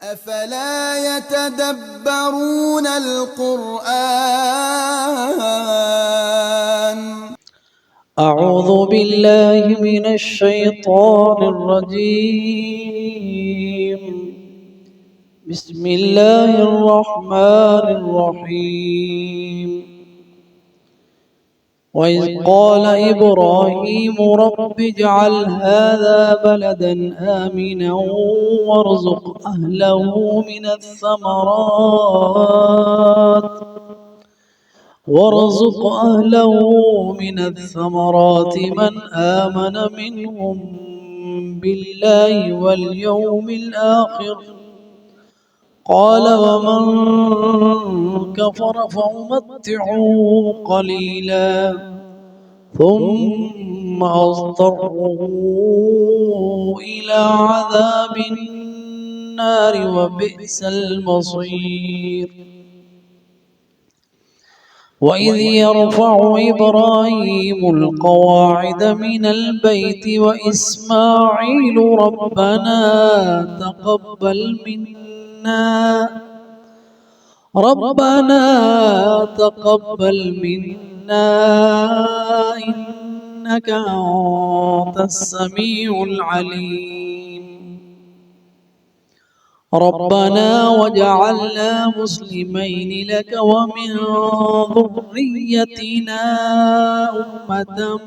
أفلا يتدبرون القرآن أعوذ بالله من الشيطان الرجيم بسم الله الرحمن الرحيم وإذ قال إبراهيم رب اجعل هذا بلدا آمنا وارزق أهله من الثمرات من آمن منهم بالله واليوم الآخر قال ومن كفر فأمتعه قليلا ثم أضطره إلى عذاب النار وبئس المصير وإذ يرفع إبراهيم القواعد من البيت وإسماعيل ربنا تقبل منا إنك أنت السميع العليم ربنا وجعلنا مسلمين لك ومن ذريتنا أمة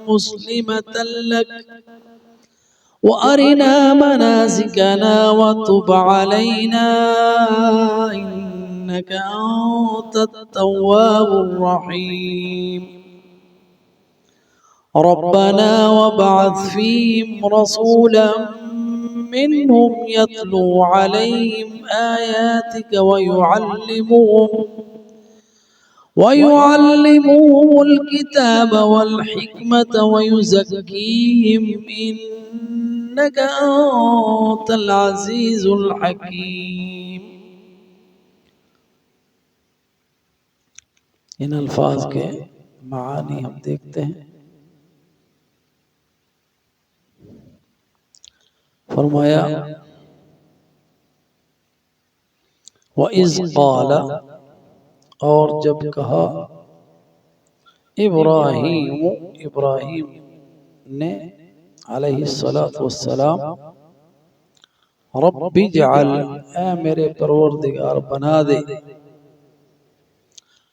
مسلمة لك وأرنا مناسكنا وتب علينا إنك أنت التواب الرحيم ربنا وابعث فيهم رسولا منهم يتلو عليهم آياتك ويعلمهم الكتاب والحكمة ويزكيهم إنك أنت العزيز الحكيم. ان الفاظ کے معانی ہم دیکھتے ہیں. فرمایا وَإِذْ قَالَ اور جب کہا ابراہیم نے علیہ السلام رب اجعل اے میرے پروردگار بنا دے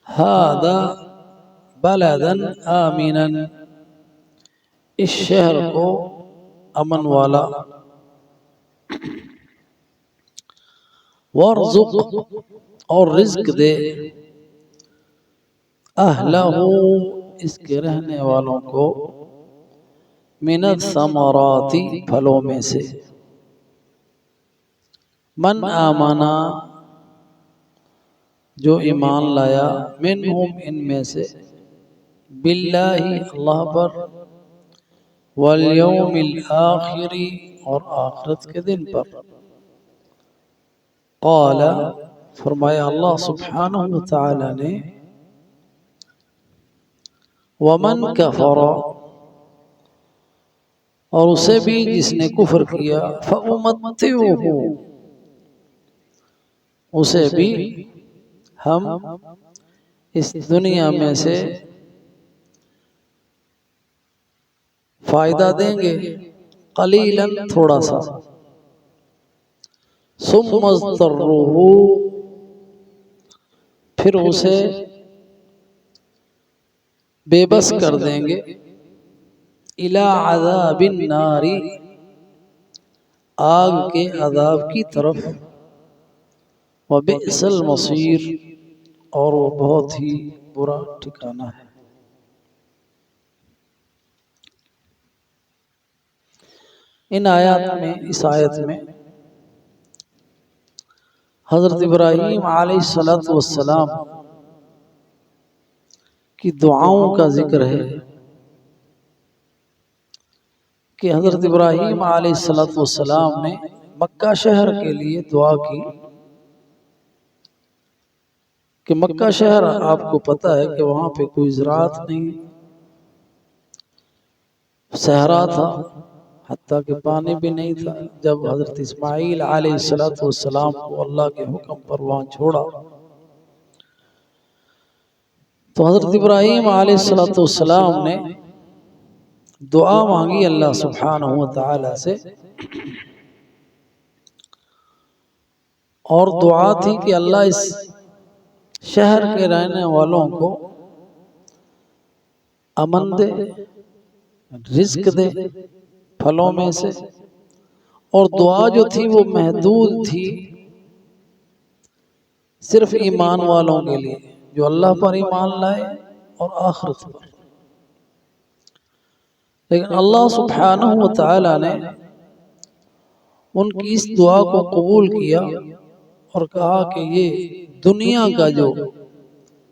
هذا بلدا آمنا اس شہر کو امن والا وارزق اور رزق دے اہلہ اس کے رہنے والوں کو من الثمرات پھلوں میں سے من آمنا جو ایمان لایا منہم ان میں سے باللہ اللہ پر والیوم الآخر اور آخرت کے دن پر. قال فرمایا اللہ سبحانہ وتعالی نے ومن کفر اور اسے بھی جس نے کفر کیا فأمتعه اسے بھی ہم اس دنیا میں سے فائدہ دیں گے قلیلا تھوڑا سا ثم اضطره پھر اسے بے بس کر دیں گے الی عذاب النار آگ کے عذاب کی طرف وبئس المصیر اور وہ بہت ہی برا ٹھکانہ ہے. ان آیات میں اس آیت میں حضرت ابراہیم علیہ السلام کی دعاؤں کا ذکر ہے کہ حضرت ابراہیم علیہ السلام نے مکہ شہر کے لیے دعا کی کہ مکہ شہر آپ کو پتہ ہے کہ وہاں پہ کوئی زراعت نہیں، صحرا تھا، حتیٰ کہ پانی بھی نہیں تھا جب حضرت اسماعیل علیہ السلام کو اللہ کے حکم پر وہاں چھوڑا تو حضرت ابراہیم علیہ السلام نے دعا مانگی اللہ سبحانہ وتعالی سے، اور دعا تھی کہ اللہ اس شہر کے رہنے والوں کو امن دے، رزق دے پھلوں میں سے، اور دعا جو تھی وہ محدود تھی صرف ایمان والوں کے لیے جو اللہ پر ایمان لائے اور آخرت پر۔ لیکن اللہ سبحانہ وتعالی نے ان کی اس دعا کو قبول کیا اور کہا کہ یہ دنیا کا جو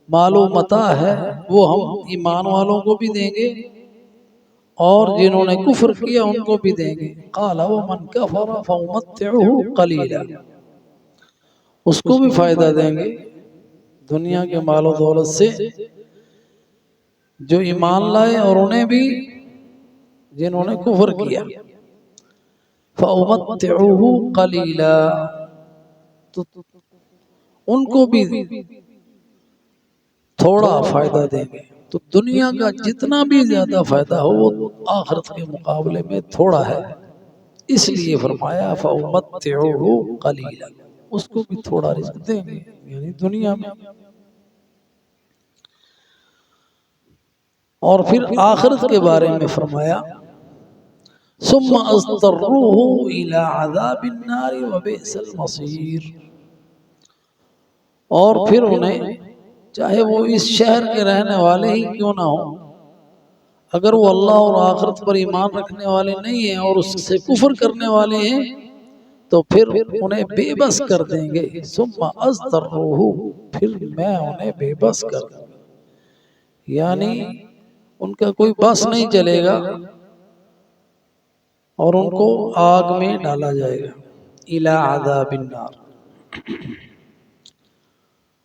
مال و متاع ہے وہ ہم ایمان والوں کو بھی دیں گے اور جنہوں نے کفر کیا ان کو بھی دیں گے۔ قال ومن کفر فامتعه قلیلا، اس کو بھی فائدہ دیں گے دنیا کے مال و دولت سے جو ایمان لائے، اور انہیں بھی جنہوں نے کفر کیا۔ فامتعه قلیلا، تو ان کو بھی تھوڑا فائدہ دیں گے۔ تو دنیا کا جتنا بھی زیادہ فائدہ ہو وہ آخرت کے مقابلے میں تھوڑا ہے، اس لیے فرمایا فَأُمَتِّعُهُ قَلِيلًا، اس کو بھی تھوڑا رزق دیں گے یعنی دنیا میں۔ اور پھر آخرت کے بارے میں فرمایا ثُمَّ أَضْطَرُّوهُ إِلَىٰ عَذَابِ النَّارِ وَبِئْسَ الْمَصِيرُ، اور پھر انہیں چاہے وہ اس شہر کے رہنے والے ہی کیوں نہ ہوں، اگر وہ اللہ اور آخرت پر ایمان رکھنے والے نہیں ہیں اور اس سے کفر کرنے والے ہیں تو پھر انہیں بے بس کر دیں گے۔ ثم أضطرُّوهُ، پھر میں انہیں بے بس کر دوں گا، یعنی ان کا کوئی بس نہیں چلے گا اور ان کو آگ میں ڈالا جائے گا۔ إِلَىٰ عَذَابِ النَّارِ،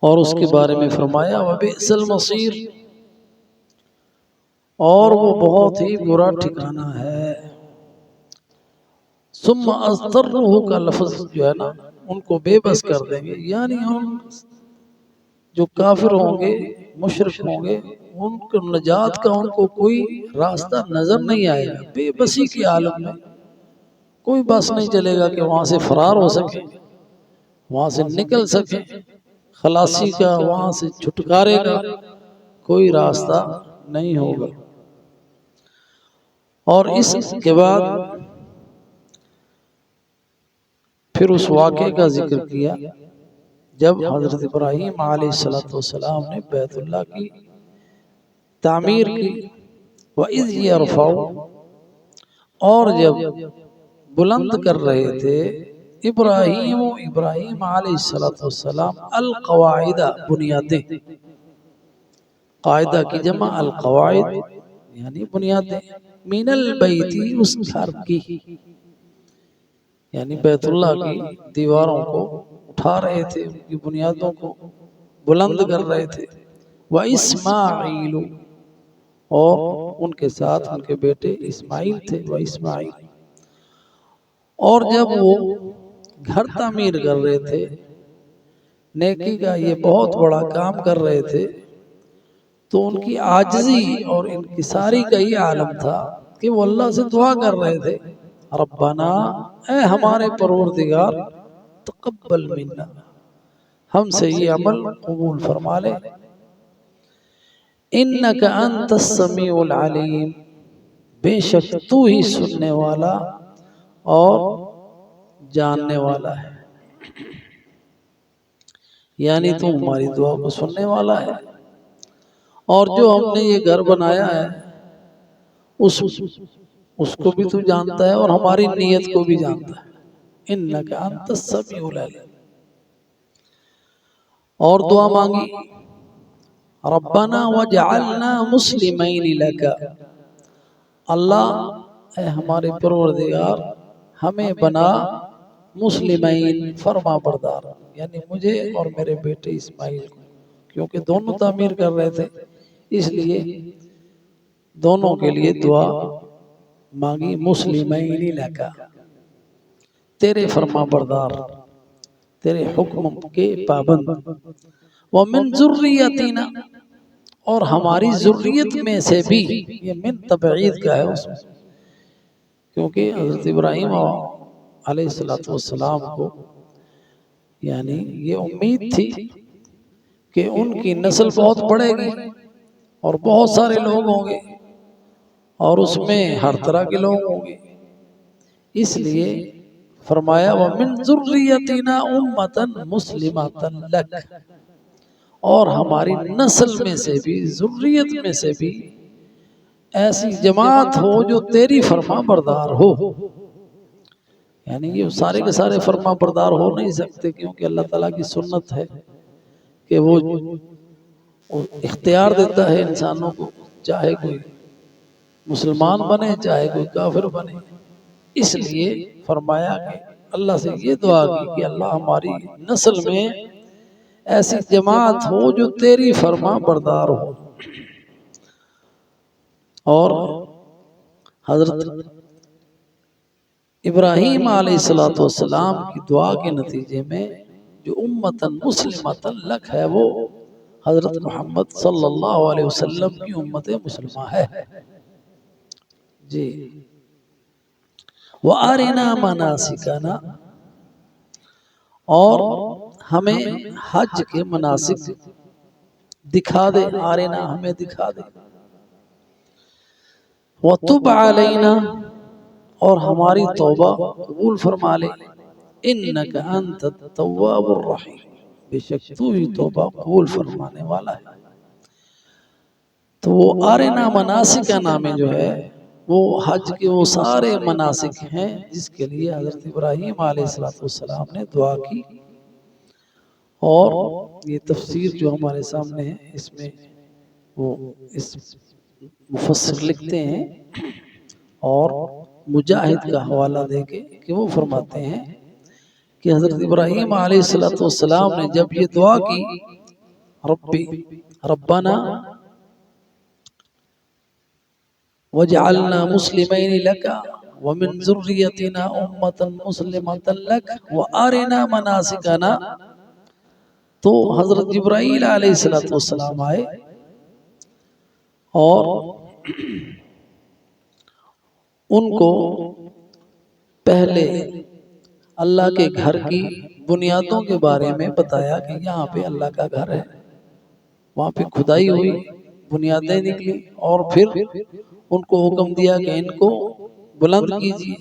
اور اس کے بارے میں فرمایا وَبِئْسَ الْمَصِيرُ، اور وہ بہت ہی برا ٹھکانہ ہے۔ ثم أضطرُّوهُ کا لفظ جو ہے نا ان کو بے بس کر دیں گے، یعنی ہم جو کافر ہوں گے مشرک ہوں گے ان کو نجات کا ان کو کوئی راستہ نظر نہیں آئے گا، بے بسی کی عالم میں کوئی بس نہیں چلے گا کہ وہاں سے فرار ہو سکے، وہاں سے نکل سکے، خلاصی کا وہاں سے چھٹکارے کا کوئی راستہ نہیں ہوگا۔ اور اس کے بعد پھر اس واقعے کا ذکر کیا جب حضرت ابراہیم علیہ السلام نے بیت اللہ کی تعمیر کی، وَإِذْ يَرْفَعُ، اور جب بلند کر رہے تھے ابراہیم علیہ السلام القواعد، بنیادیں، قاعدہ کی جمع القواعد یعنی بنیادیں، من البیت، اس گھر کی، یعنی بیت اللہ کی دیواروں کو اٹھا رہے تھے، ان کی بنیادوں کو بلند کر رہے تھے۔ وَإِسْمَاعِيلُ، اور ان کے ساتھ ان کے بیٹے اسماعیل تھے، وَإِسْمَاعِيلُ، اور جب وہ گھر تعمیر کر رہے تھے، نیکی کا یہ بہت بڑا کام کر رہے تھے، تو ان کی عاجزی اور انکساری کا یہ عالم تھا کہ وہ اللہ سے دعا کر رہے تھے ربنا، اے ہمارے پروردگار، تقبل منا، ہم سے یہ عمل قبول فرما لے، انک انت السمیع العلیم، بے شک تو ہی سننے والا اور جاننے والا ہے، یعنی تو ہماری دعا کو سننے والا ہے، اور جو ہم نے یہ گھر بنایا ہے اس کو بھی تو جانتا ہے اور ہماری نیت کو بھی جانتا ہے، انک انت السمیع العلیم۔ اور دعا مانگی ربنا وجعلنا مسلمین لک، اللہ اے ہمارے پروردگار ہمیں بنا مسلمین، فرما بردار، یعنی مجھے اور میرے بیٹے اسماعیل کو، کیونکہ دونوں تعمیر کر رہے تھے اس لیے دونوں کے لیے دعا مانگی مسلمین لکا، تیرے فرما بردار، تیرے حکم کے پابند، ومن ذریتنا، اور ہماری ذریت میں سے بھی، یہ من تبعید کا ہے اس میں، کیونکہ حضرت ابراہیم علیہ السلام کو یعنی یہ امید تھی کہ ان کی نسل بہت بڑھے گی اور بہت سارے لوگ ہوں گے اور اس میں ہر طرح کے لوگ ہوں گے، اس لیے فرمایا وَمِن ذُرِّيَّتِنَا أُمَّةً مُسْلِمَةً لَكَ، اور ہماری نسل میں سے بھی، ذریت میں سے بھی ایسی جماعت ہو جو تیری فرما بردار ہو، یعنی یہ سارے کے سارے فرما بردار ہو نہیں سکتے، کیونکہ اللہ تعالیٰ کی سنت ہے کہ وہ اختیار دیتا ہے انسانوں کو، چاہے کوئی مسلمان بنے چاہے کوئی کافر بنے، اس لیے فرمایا کہ اللہ سے یہ دعا کی کہ اللہ ہماری نسل میں ایسی جماعت ہو جو تیری فرما بردار ہو۔ اور حضرت ابراہیم علیہ السلام کی دعا کے نتیجے میں جو امتاً مسلمتاً لک ہے وہ حضرت محمد صلی اللہ علیہ وسلم کی امت مسلمہ ہے جی۔ وَأَرِنَا مَنَاسِكَنَا، اور ہمیں حج کے مناسک دکھا دے، آرنا ہمیں دکھا دے، وَتُبْ عَلَيْنَا، اور ہماری توبہ قبول فرما لے، اِنَّكَ أَنْتَ التَّوَّابُ الرَّحِيمُ، بے شک تو ہی توبہ قبول فرمانے والا ہے۔ تو وہ آرنا مناسکنا میں جو ہے وہ حج کے وہ سارے مناسک ہیں جس کے لیے حضرت ابراہیم علیہ السلام نے دعا کی، اور یہ تفسیر جو ہمارے سامنے ہے اس میں وہ اس مفسر لکھتے ہیں اور مجاہد کا حوالہ دے کے کہ وہ فرماتے ہیں کہ حضرت ابراہیم علیہ السلام نے جب یہ دعا کی ربنا وَجْعَلْنَا مُسْلِمَيْنِ لَكَ وَمِنْ ذُرِّيَّتِنَا أُمَّةً مُسْلِمَةً لَكَ وَأَرِنَا مَنَاسِكَنَا، تو حضرت جبرائیل علیہ السلام آئے اور ان کو پہلے اللہ کے گھر کی بنیادوں کے بارے میں بتایا کہ یہاں پہ اللہ کا گھر ہے، وہاں پہ کھدائی ہوئی، بنیادیں نکلی، اور پھر ان کو حکم دیا کہ ان کو بلند کیجیے،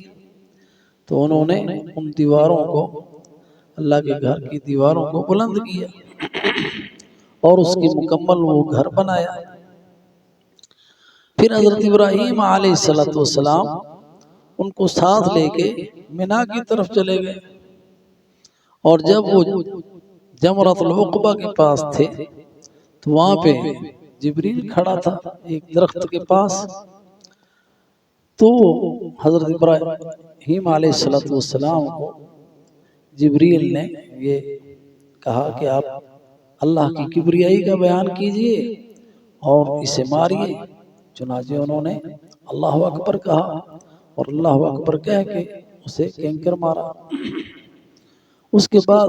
تو انہوں نے ان دیواروں کو، اللہ کے گھر کی دیواروں کو بلند کیا اور اس کی مکمل وہ گھر بنایا۔ پھر حضرت ابراہیم علیہ السلام ان کو ساتھ لے کے منا کی طرف چلے گئے، اور جب وہ جمرۃ العقبہ کے پاس تھے تو وہاں پہ جبریل کھڑا تھا ایک درخت کے پاس، تو حضرت ابراہیم علیہ السلام کو جبریل نے یہ کہا کہ آپ اللہ کی کبریائی کا بیان کیجئے اور اسے ماریے، چنانچہ انہوں نے اللہ اکبر کہا اور اللہ اکبر کہہ کے اسے کینکر مارا۔ اس کے بعد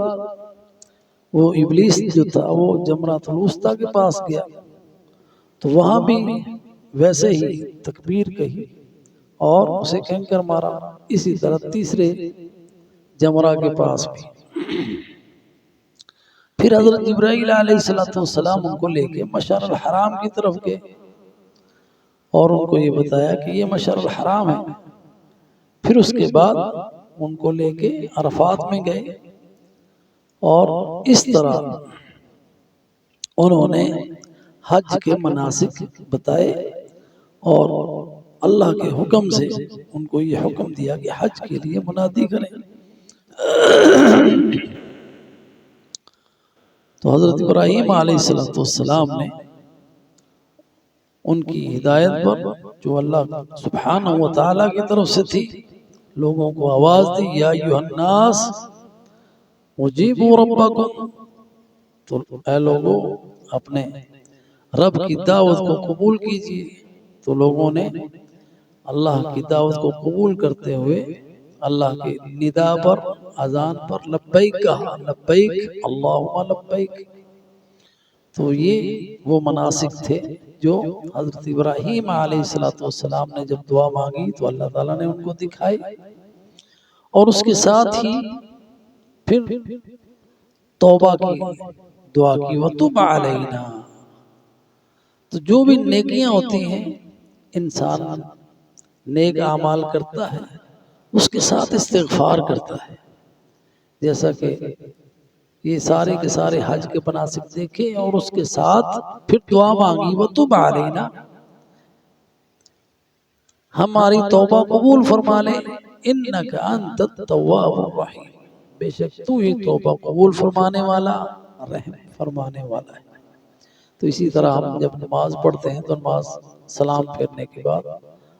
وہ ابلیس جو تھا وہ جمرۃ الوسطیٰ کے پاس گیا، تو وہاں بھی ویسے ہی تکبیر کہی اور اسے کینکر مارا، اسی طرح تیسرے جمرہ کے پاس بھی۔ پھر حضرت جبرائیل علیہ السلام ان کو لے کے مشعر الحرام کی طرف گئے اور ان کو یہ بتایا کہ یہ مشعر الحرام ہے۔ پھر اس کے بعد ان کو لے کے عرفات میں گئے اور اس طرح انہوں نے حج کے مناسک بتائے، اور اللہ کے حکم سے ان کو یہ حکم دیا کہ حج کے لیے منادی کریں۔ تو حضرت ابراہیم علیہ السلام نے ان کی ہدایت پر، جو اللہ سبحانہ و تعالیٰ کی طرف سے تھی، لوگوں کو آواز دی یا ایھا الناس اجیبوا ربکم، تو اے لوگوں اپنے رب کی دعوت کو قبول کیجئے۔ تو لوگوں نے اللہ کی دعوت کو قبول کرتے ہوئے اللہ کے ندا پر اذان پر لبیک کہا، لبیک اللہم لبیک۔ تو یہ وہ مناسک تھے جو حضرت ابراہیم علیہ السلام نے جب دعا مانگی تو اللہ تعالیٰ نے ان کو دکھائی، اور اس کے ساتھ ہی پھر توبہ کی دعا کی، وَتُبْ عَلَيْنَا۔ تو جو بھی نیکیاں ہوتی ہیں، انسان نیک اعمال کرتا ہے اس کے ساتھ استغفار کرتا ہے، جیسا کہ یہ سارے کے سارے حج کے مناسک دیکھے، اور اس کے ساتھ پھر دعا مانگی، وَتُبْ عَلَيْنَا، ہماری توبہ قبول فرما لے، اِنَّكَ أَنْتَ التَّوَّابُ الرَّحِيمُ، بے شک تو ہی توبہ قبول فرمانے والا، رحم فرمانے والا ہے۔ تو اسی طرح ہم جب نماز پڑھتے ہیں تو نماز سلام پھیرنے کے بعد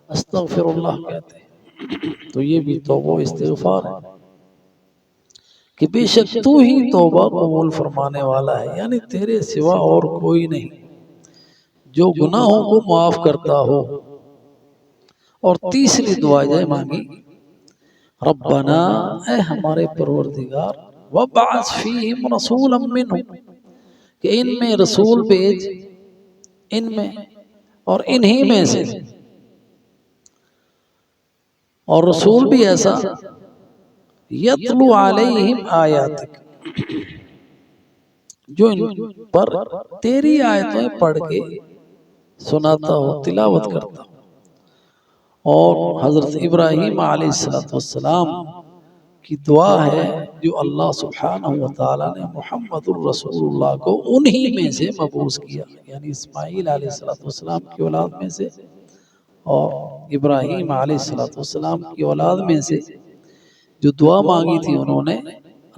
استغفر اللہ کہتے ہیں، تو یہ بھی توبہ و استغفار ہے کہ بے شک تو ہی توبہ قبول فرمانے والا ہے، یعنی تیرے سوا اور کوئی نہیں جو گناہوں کو معاف کرتا ہو۔ اور تیسری دعا یہ مانگی، ربنا، اے ہمارے پروردگار، وَبْعَثْ فِيهِمْ رَسُولًا مِّنْهُمْ، کہ ان میں رسول بھیج، ان میں اور انہی میں سے، اور رسول بھی ایسا، یتلو علیہم آیاتک، جو ان پر تیری آیتیں پڑھ کے سناتا ہو، تلاوت کرتا ہو۔ اور حضرت ابراہیم علیہ السلام کی دعا ہے جو اللہ سبحانہ وتعالی نے محمد الرسول اللہ کو انہی میں سے مبعوث کیا، یعنی اسماعیل علیہ السلام کی اولاد میں سے اور ابراہیم علیہ السلام کی اولاد میں سے جو دعا مانگی تھی انہوں نے،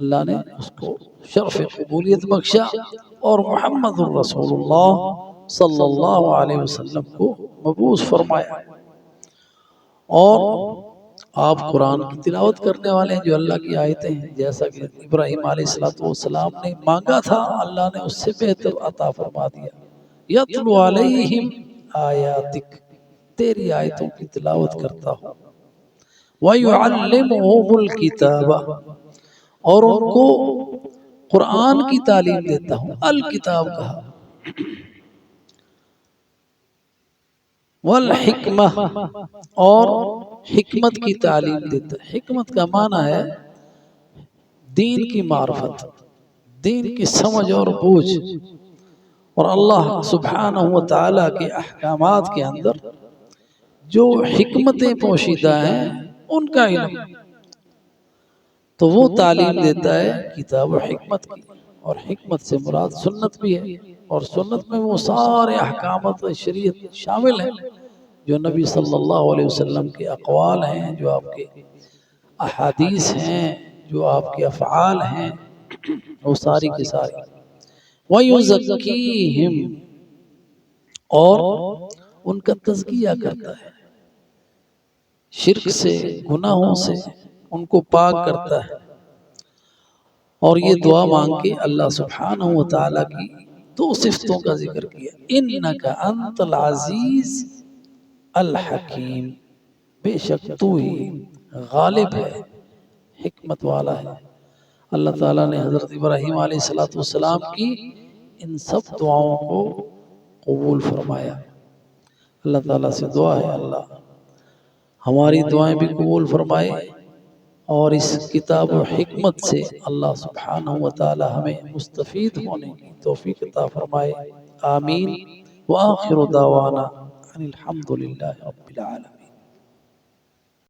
اللہ نے اس کو شرف قبولیت بخشا اور محمد الرسول اللہ صلی اللہ علیہ وسلم کو مبعوث فرمایا۔ اور آپ قرآن کی تلاوت کرنے والے ہیں جو اللہ کی آیتیں ہیں، جیسا کہ ابراہیم علیہ السلام نے مانگا تھا، اللہ نے اس سے بہتر عطا فرما دیا، یتلو علیہم آیاتک، تیری آیتوں کی تلاوت کرتا ہوں، وَيُعَلِّمُهُمُ الْكِتَابَ، اور ان کو قرآن کی تعلیم دیتا ہوں، الکتاب کہا، والحکمہ، اور حکمت کی تعلیم دیتا ہے۔ حکمت کا معنی ہے دین کی معرفت، دین کی سمجھ اور بوجھ، اور اللہ سبحانہ وتعالی کے احکامات کے اندر جو حکمتیں پوشیدہ ہیں ان کا علم، تو وہ تعلیم دیتا ہے کتاب و حکمت کی، اور حکمت سے مراد سنت بھی ہے، اور سنت میں وہ سارے احکامات شریعت شامل ہیں جو نبی صلی اللہ علیہ وسلم کے اقوال ہیں، جو آپ کے احادیث ہیں، جو آپ کے افعال ہیں، وہ ساری کی ساری۔ وَيُزَكِّيهِمْ، اور ان کا تزکیہ کرتا ہے، شرک سے، گناہوں سے ان کو پاک کرتا ہے۔ اور یہ دعا مانگ کے اللہ سبحانہ وتعالی کی دو صفتوں کا ذکر کیا، اِنَّكَ أَنْتَ الْعَزِيزُ الحکیم، بے شک تو ہی غالب ہے، حکمت والا ہے۔ اللہ تعالیٰ نے حضرت ابراہیم علیہ السلام کی ان سب دعاؤں کو قبول فرمایا۔ اللہ تعالیٰ سے دعا ہے اللہ ہماری دعائیں بھی قبول فرمائے، اور اس کتاب و حکمت سے اللہ سبحانہ وتعالی ہمیں مستفید ہونے کی توفیق عطا فرمائے، آمین۔ وآخر دعوانا الحمد للہ رب العالمین۔